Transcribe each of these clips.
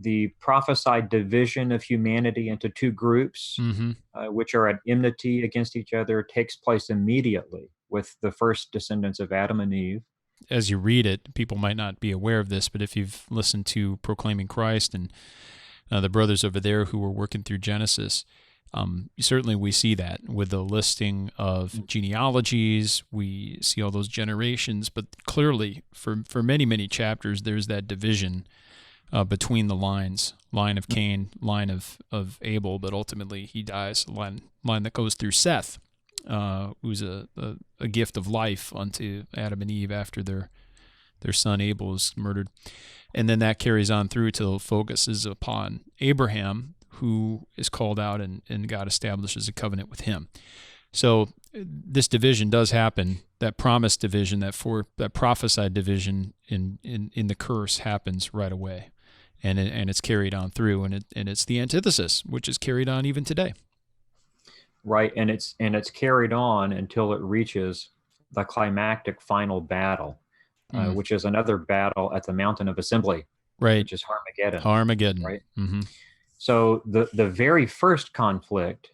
the prophesied division of humanity into two groups, Mm-hmm. which are at enmity against each other, takes place immediately with the first descendants of Adam and Eve. As you read it, people might not be aware of this, but if you've listened to Proclaiming Christ and the brothers over there who were working through Genesis, certainly we see that with the listing of genealogies. We see all those generations, but clearly for many, many chapters, there's that division between the lines, line of Cain, line of Abel, but ultimately he dies, line that goes through Seth, who's a gift of life unto Adam and Eve after their son Abel is murdered. And then that carries on through till focuses upon Abraham, who is called out and God establishes a covenant with him. So this division does happen. That promised division, that prophesied division in the curse happens right away, and it's carried on through, and it's the antithesis, which is carried on even today. Right, and it's carried on until it reaches the climactic final battle, which is another battle at the Mountain of Assembly, right? Which is Armageddon. Armageddon, right? Mm-hmm. So the very first conflict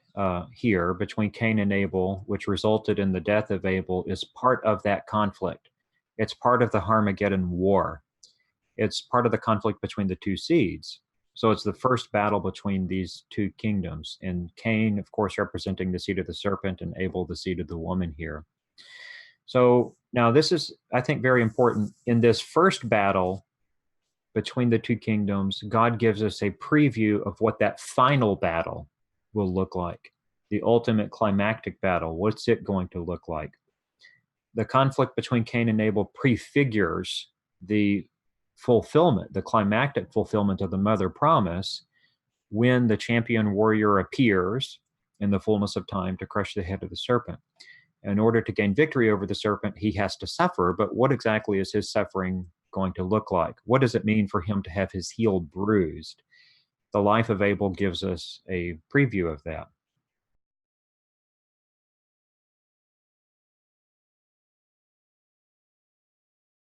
here between Cain and Abel, which resulted in the death of Abel, is part of that conflict. It's part of the Armageddon War. It's part of the conflict between the two seeds. So it's the first battle between these two kingdoms, and Cain, of course, representing the seed of the serpent, and Abel, the seed of the woman here. So now this is, I think, very important. In this first battle between the two kingdoms, God gives us a preview of what that final battle will look like. The ultimate climactic battle, what's it going to look like? The conflict between Cain and Abel prefigures the fulfillment, the climactic fulfillment of the mother promise, when the champion warrior appears in the fullness of time to crush the head of the serpent. In order to gain victory over the serpent, he has to suffer, but what exactly is his suffering going to look like? What does it mean for him to have his heel bruised? The life of Abel gives us a preview of that.